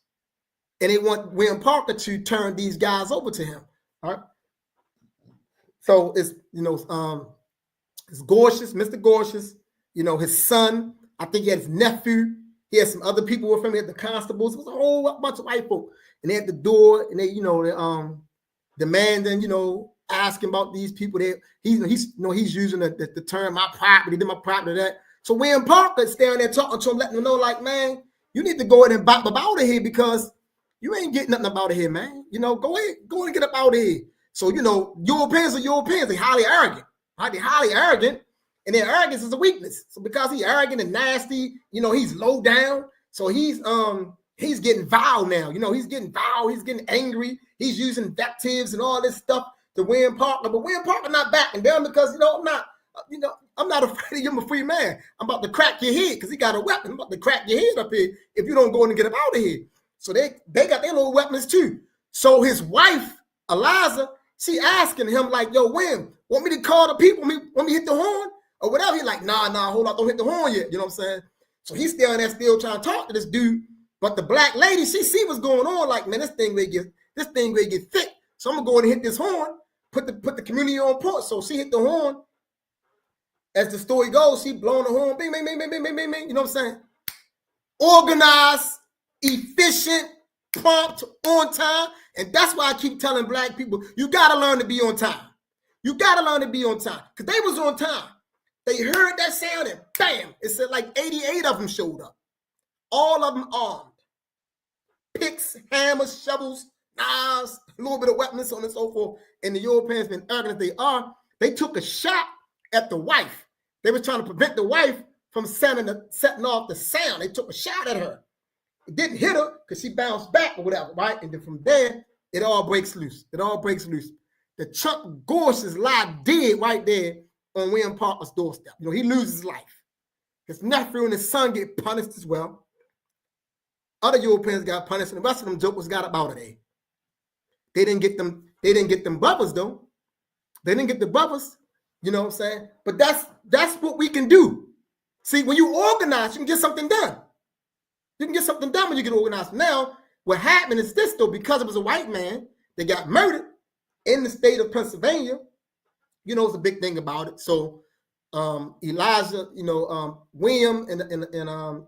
and they want William Parker to turn these guys over to him. All right. So it's, you know, it's Gorsuch, Mr. Gorsuch, you know, his son. I think he had his nephew. He had some other people with him. He had the constables. It was a whole bunch of white folk, and they had the door, and they, you know, demanding, you know, asking about these people. He's using the term my property, my property, that. So William Parker is standing there talking to him, letting him know, like, man, you need to go ahead and bop up out of here, because you ain't getting nothing up out of here, man. You know, go ahead and get up out of here. So, you know, Europeans are Europeans. They're highly arrogant, right? They're highly arrogant, and their arrogance is a weakness. So because he's arrogant and nasty, you know, he's low down. So he's he's getting vile now. He's getting vile. He's getting angry. He's using invectives and all this stuff to William Parker. But William Parker not backing down because, I'm not afraid of you. I'm a free man. I'm about to crack your head because he got a weapon. I'm about to crack your head up here if you don't go in and get him out of here. So they got their little weapons too. So his wife, Eliza, she asking him like, yo, William, want me to call the people? Want me to hit the horn or whatever? He like, nah, hold on, don't hit the horn yet. You know what I'm saying? So he's standing there still trying to talk to this dude. But the black lady, she see what's going on. Like, man, this thing may get thick. So I'm gonna go and hit this horn, put the community on point. So she hit the horn. As the story goes, she blowing the horn, bing, bing, bing, bing, bing, bing, bing, bing. You know what I'm saying? Organized, efficient, prompt, on time. And that's why I keep telling black people, you gotta learn to be on time. You gotta learn to be on time. Because they was on time. They heard that sound and bam, it said like 88 of them showed up. All of them armed. Picks, hammers, shovels, knives, a little bit of weapons, so on and so forth. And the Europeans, been arrogant as they are, they took a shot at the wife. They were trying to prevent the wife from setting off the sound. They took a shot at her. It didn't hit her because she bounced back or whatever, right? And then from there, it all breaks loose. The Chuck Gorses lie dead right there on William Parker's doorstep. He loses his life. His nephew and his son get punished as well. Other Europeans got punished, and the rest of them jokers got up out of there. They didn't get them brothers though. They didn't get the brothers. You know what I'm saying? But that's what we can do. See, when you organize, you can get something done. You can get something done when you get organized. Now, what happened is this though, because it was a white man that got murdered in the state of Pennsylvania. It's a big thing about it. So Elijah, William and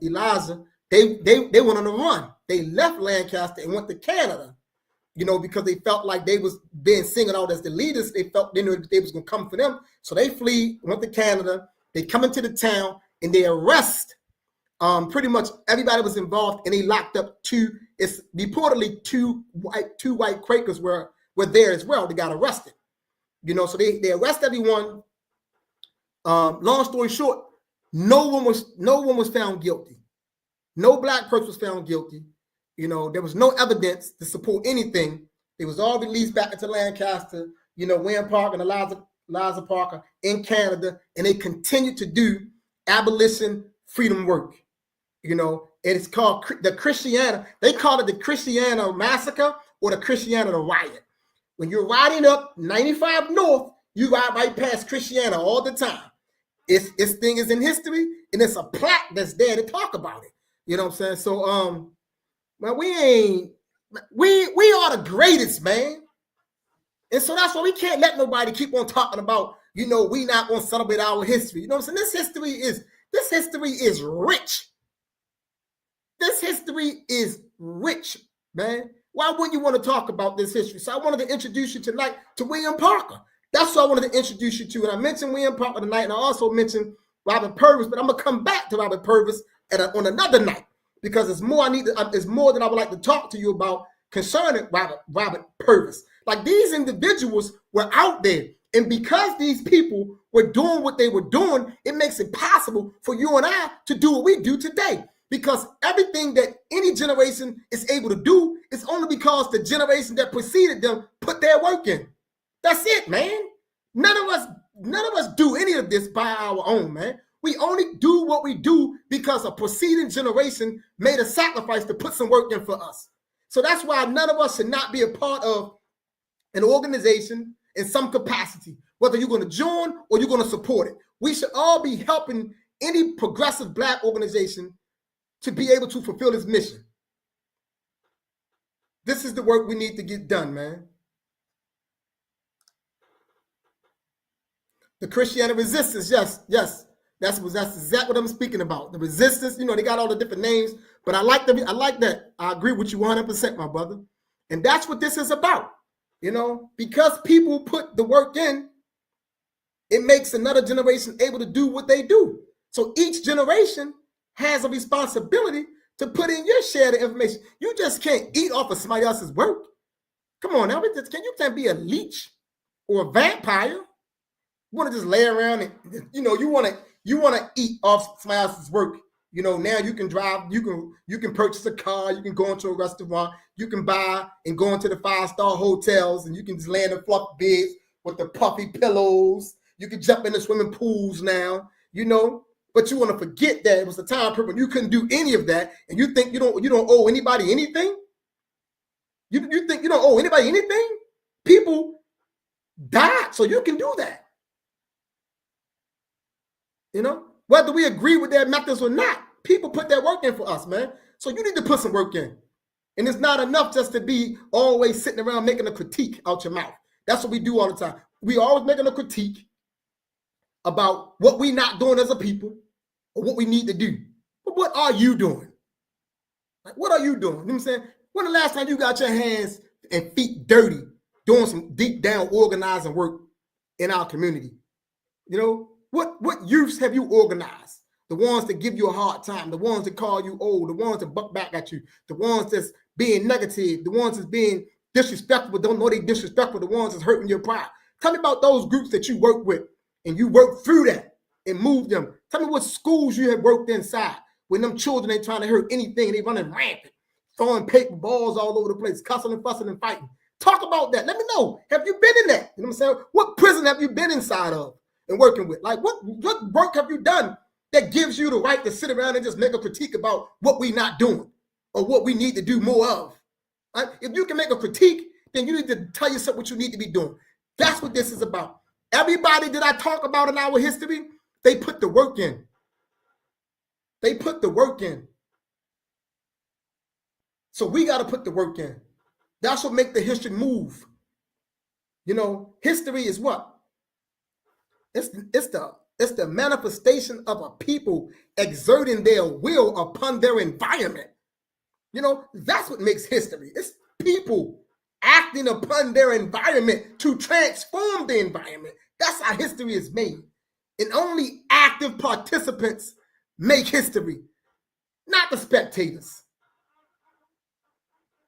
Elijah, they went on a run. They left Lancaster and went to Canada, because they felt like they was being singled out as the leaders. They felt they knew they was going to come for them. So they flee, went to Canada. They come into the town and they arrest pretty much everybody was involved, and they locked up it's reportedly two white Quakers were there as well. They got arrested. So they arrest everyone. Long story short, no one was found guilty. No black person was found guilty. There was no evidence to support anything. They was all released back into Lancaster. William Parker and Eliza Parker in Canada, and they continued to do abolition freedom work. It's called the Christiana. They call it the Christiana Massacre or the Christiana Riot. When you're riding up 95 North, you ride right past Christiana all the time. Its thing is in history, and it's a plaque that's there to talk about it. You know what I'm saying? So, we are the greatest, man. And so that's why we can't let nobody keep on talking about, we not going to celebrate our history. You know what I'm saying? This history is rich. This history is rich, man. Why wouldn't you want to talk about this history? So I wanted to introduce you tonight to William Parker. That's what I wanted to introduce you to. And I mentioned William Parker tonight, and I also mentioned Robert Purvis, but I'm going to come back to Robert Purvis on another night, because there's more that I would like to talk to you about concerning Robert Purvis. Like, these individuals were out there, and because these people were doing what they were doing, it makes it possible for you and I to do what we do today. Because everything that any generation is able to do is only because the generation that preceded them put their work in. That's it, man. None of us do any of this by our own, man. We only do what we do because a preceding generation made a sacrifice to put some work in for us. So that's why none of us should not be a part of an organization in some capacity, whether you're going to join or you're going to support it. We should all be helping any progressive black organization to be able to fulfill its mission. This is the work we need to get done, man. The Christianity resistance, yes. That's exactly what I'm speaking about. The resistance, they got all the different names, but I like that. I agree with you 100%, my brother. And that's what this is about. Because people put the work in, it makes another generation able to do what they do. So each generation has a responsibility to put in your share of information. You just can't eat off of somebody else's work. Come on now, you can't be a leech or a vampire. You want to just lay around and you want to eat off somebody else's work You know, now you can drive, you can purchase a car, you can go into a restaurant, you can buy and go into the 5-star hotels, and you can just lay in the fluff beds with the puffy pillows. You can jump in the swimming pools now, you know. But you want to forget that it was a time period when you couldn't do any of that, and you think you don't owe anybody anything. You think you don't owe anybody anything? People died so you can do that. You know, whether we agree with their methods or not, people put that work in for us, man. So you need to put some work in. And it's not enough just to be always sitting around making a critique out your mouth. That's what we do all the time. We always making a critique about what we're not doing as a people or what we need to do. But what are you doing? Like, what are you doing? You know what I'm saying? When the last time you got your hands and feet dirty doing some deep down organizing work in our community? You know, what youths have you organized? The ones that give you a hard time, the ones that call you old, the ones that buck back at you, the ones that's being negative, the ones that's being disrespectful, but don't know they disrespectful, the ones that's hurting your pride. Tell me about those groups that you work with and you work through that and move them. Tell me what schools you have worked inside when them children ain't trying to hurt anything and they running rampant, throwing paper balls all over the place, cussing and fussing and fighting. Talk about that. Let me know. Have you been in that? You know what I'm saying? What prison have you been inside of and working with? Like, what work have you done that gives you the right to sit around and just make a critique about what we're not doing or what we need to do more of? Right? If you can make a critique, then you need to tell yourself what you need to be doing. That's what this is about. Everybody that I talk about in our history, they put the work in. They put the work in. So we got to put the work in. That's what makes the history move. You know, history is what? It's the manifestation of a people exerting their will upon their environment. You know, that's what makes history. It's people acting upon their environment to transform the environment. That's how history is made. And only active participants make history, not the spectators.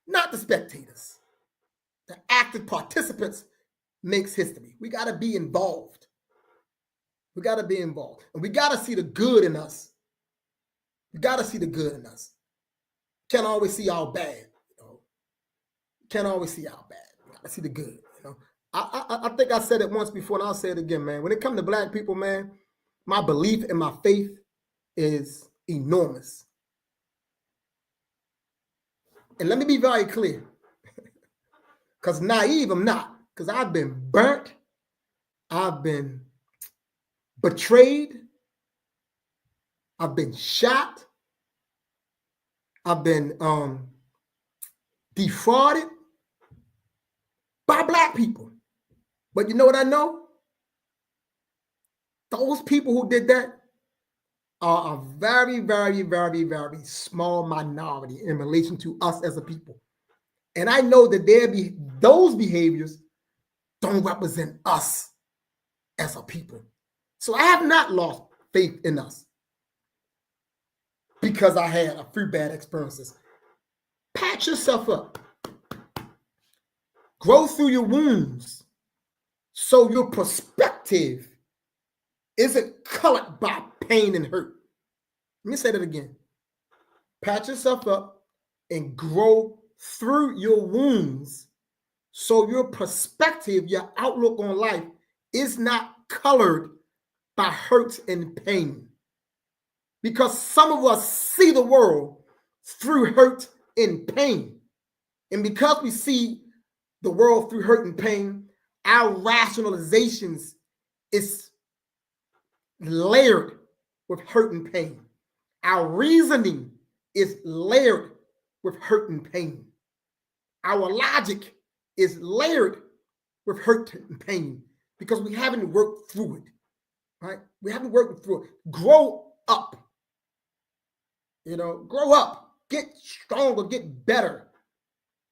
Not the spectators. The active participants makes history. We got to be involved. We got to be involved. And we got to see the good in us. We got to see the good in us. Can't always see our bad. You know? Can't always see our bad. We got to see the good. You know? I think I said it once before, and I'll say it again, man. When it comes to Black people, man, my belief and my faith is enormous. And let me be very clear. Because naive, I'm not. Because I've been burnt. I've been betrayed. I've been shot. I've been defrauded by Black people. But you know what I know? Those people who did that are a very, very, very, very small minority in relation to us as a people. And I know that those behaviors don't represent us as a people. So I have not lost faith in us because I had a few bad experiences. Patch yourself up. Grow through your wounds so your perspective isn't colored by pain and hurt. Let me say that again. Patch yourself up and grow through your wounds so your perspective, your outlook on life is not colored by hurt and pain. Because some of us see the world through hurt and pain. And because we see the world through hurt and pain, our rationalizations is layered with hurt and pain. Our reasoning is layered with hurt and pain. Our logic is layered with hurt and pain because we haven't worked through it, right? We haven't worked through it. Grow up. You know, grow up, get stronger, get better,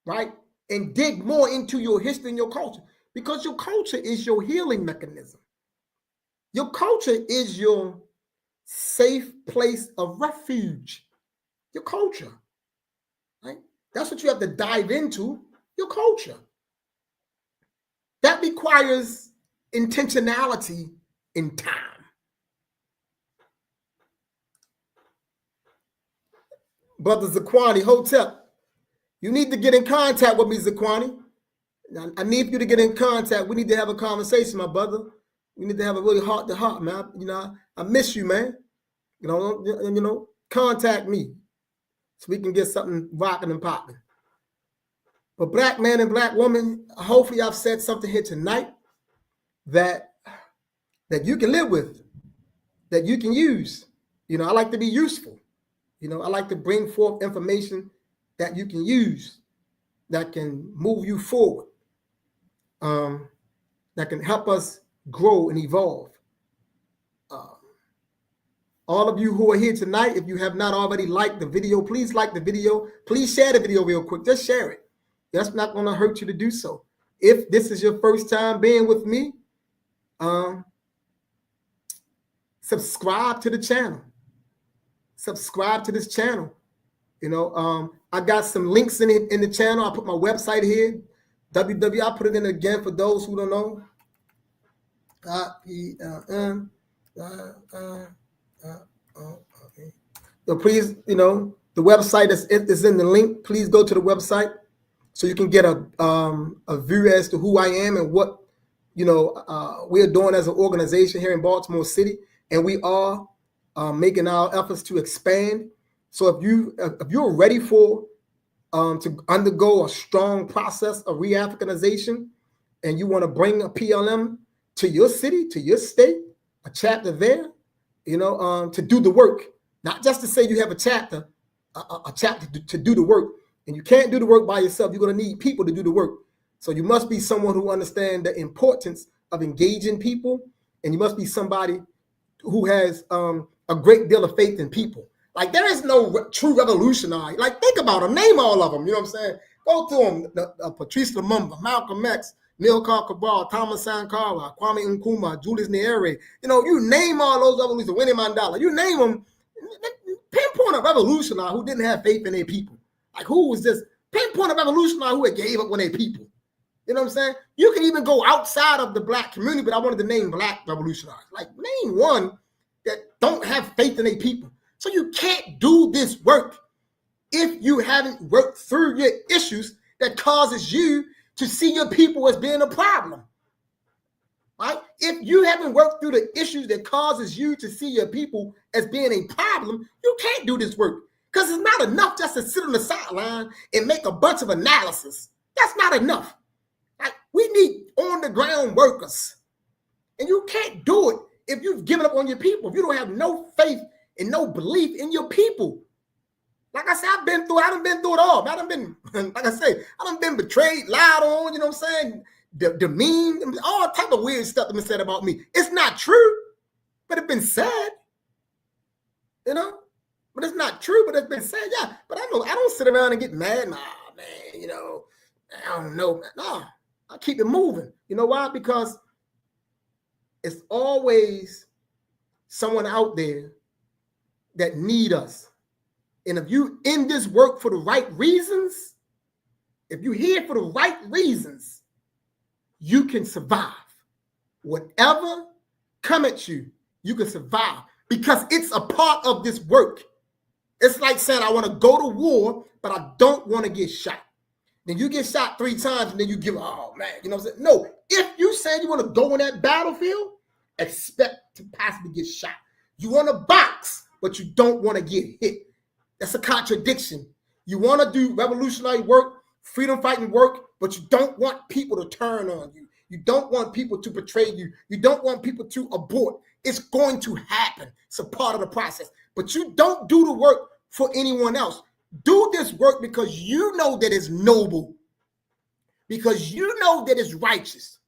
right? And dig more into your history and your culture because your culture is your healing mechanism. Your culture is your safe place of refuge. Your culture, right? That's what you have to dive into, your culture. That requires intentionality in time. Brother Zaquani Hotep, you need to get in contact with me, Zaquani. I need you to get in contact. We need to have a conversation, my brother. We need to have a really heart-to-heart, man. I miss you, man. Contact me so we can get something rocking and popping. But black man and black woman, hopefully I've said something here tonight that you can live with, that you can use. I like to be useful. I like to bring forth information that you can use, that can move you forward, that can help us grow and evolve. All of you who are here tonight, if you have not already liked the video, please like the video. Please share the video real quick. Just share it. That's not going to hurt you to do so. If this is your first time being with me, subscribe to the channel. Subscribe to this channel. I got some links in the channel. I put my website here. I put it in again for those who don't know. So please, the website is in the link. Please go to the website so you can get a view as to who I am and what we're doing as an organization here in Baltimore City, and we are making our efforts to expand. So if you're ready for to undergo a strong process of re-Africanization, and you want to bring a PLM to your city, to your state, a chapter there, to do the work, not just to say you have a chapter to do the work. And you can't do the work by yourself. You're going to need people to do the work. So you must be someone who understands the importance of engaging people, and you must be somebody who has a great deal of faith in people. Like, there is no true revolutionary. Like, think about them. Name all of them. You know what I'm saying? Go through them. Patrice Lumumba, Malcolm X, Amilcar Cabral, Thomas Sankara, Kwame Nkrumah, Julius Nyerere. You name all those revolutionaries, Winnie Mandela. You name them. Pinpoint a revolutionary who didn't have faith in their people. Like, who was this? Pinpoint a revolutionary who had gave up on their people. You know what I'm saying? You can even go outside of the black community, but I wanted to name black revolutionaries. Like, name one that don't have faith in their people. So you can't do this work if you haven't worked through your issues that causes you to see your people as being a problem. Right? If you haven't worked through the issues that causes you to see your people as being a problem, you can't do this work. Because it's not enough just to sit on the sideline and make a bunch of analysis. That's not enough. Like, we need on-the-ground workers. And you can't do it if you've given up on your people, if you don't have no faith and no belief in your people. Like I said, I done been through it all. I done been betrayed, lied on, you know what I'm saying? Demeaned, all type of weird stuff that been said about me. It's not true, but it's been said, But it's not true, but it's been said, yeah. But I don't sit around and get mad. Nah, man, I don't know. No, I keep it moving. You know why? Because it's always someone out there that need us. And if you in this work for the right reasons, if you're here for the right reasons, you can survive. Whatever come at you, you can survive because it's a part of this work. It's like saying, I want to go to war, but I don't want to get shot. Then you get shot 3 times and then you give, oh man, you know what I'm saying? No, if you say you want to go in that battlefield, expect to possibly get shot. You want to box, but you don't want to get hit. That's a contradiction. You want to do revolutionary work, freedom fighting work, but you don't want people to turn on you. You don't want people to betray you. You don't want people to abort. It's going to happen. It's a part of the process. But you don't do the work for anyone else. Do this work because you know that it's noble, because you know that it's righteous,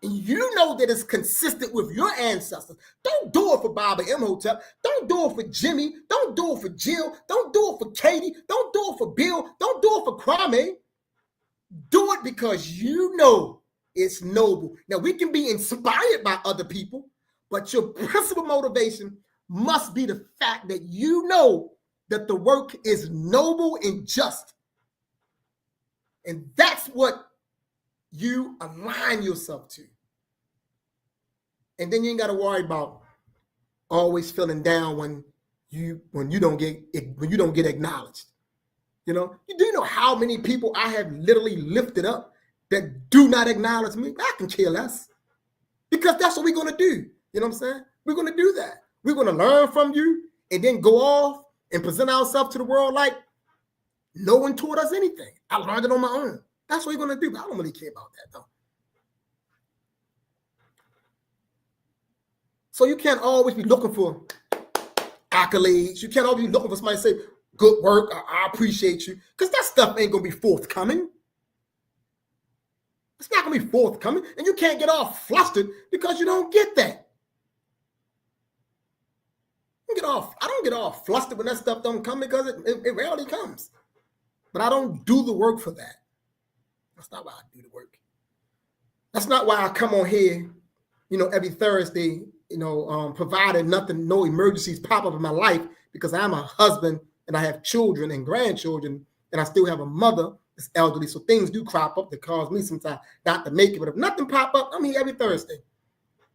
and you know that it's consistent with your ancestors. Don't do it for Baba Imhotep. Don't do it for Jimmy. Don't do it for Jill. Don't do it for Katie. Don't do it for Bill. Don't do it for Kwame. Do it because you know it's noble. Now, we can be inspired by other people, but your principal motivation must be the fact that you know that the work is noble and just. And that's what you align yourself to. And then you ain't got to worry about always feeling down when you don't get acknowledged. You know, you do know how many people I have literally lifted up that do not acknowledge me? I can care less, because that's what we're going to do. You know what I'm saying? We're going to do that. We're going to learn from you and then go off and present ourselves to the world like no one taught us anything. I learned it on my own. That's what we're going to do. But I don't really care about that, though. So you can't always be looking for accolades. You can't always be looking for somebody to say, good work, I appreciate you. Because that stuff ain't going to be forthcoming. It's not going to be forthcoming. And you can't get all flustered because you don't get that. I don't get all flustered when that stuff don't come, because it rarely comes. But I don't do the work for that. That's not why I do the work. That's not why I come on here, every Thursday, providing nothing, no emergencies pop up in my life, because I'm a husband and I have children and grandchildren, and I still have a mother that's elderly. So things do crop up that cause me sometimes not to make it. But if nothing pop up, I'm here every Thursday,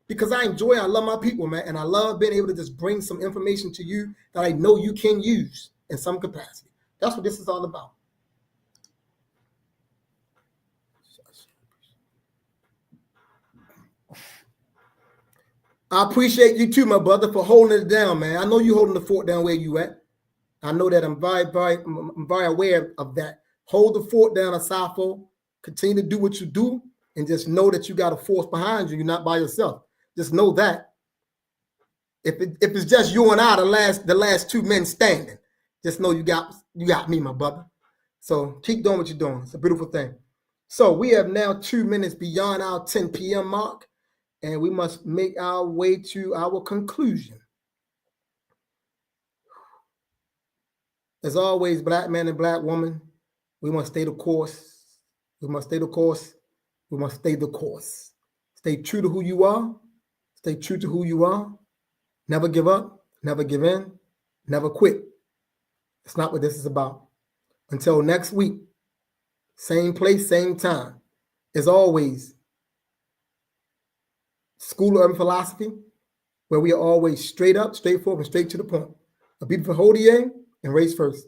because I love my people, man. And I love being able to just bring some information to you that I know you can use in some capacity. That's what this is all about. I appreciate you too, my brother, for holding it down, man. I know you holding the fort down where you at. I know that. I'm very aware of that. Hold the fort down, Asafo. Continue to do what you do, and just know that you got a force behind you. You're not by yourself. Just know that. If it's just you and I, the last two men standing, just know you got me, my brother. So keep doing what you're doing. It's a beautiful thing. So we have now 2 minutes beyond our 10 p.m. mark, and we must make our way to our conclusion. As always, black man and black woman, we must stay the course. We must stay the course. We must stay the course. Stay true to who you are. Stay true to who you are. Never give up. Never give in. Never quit. That's not what this is about. Until next week, same place, same time. As always, School of Urban Philosophy, where we are always straight up, straightforward, and straight to the point. A beautiful Hodie and race first.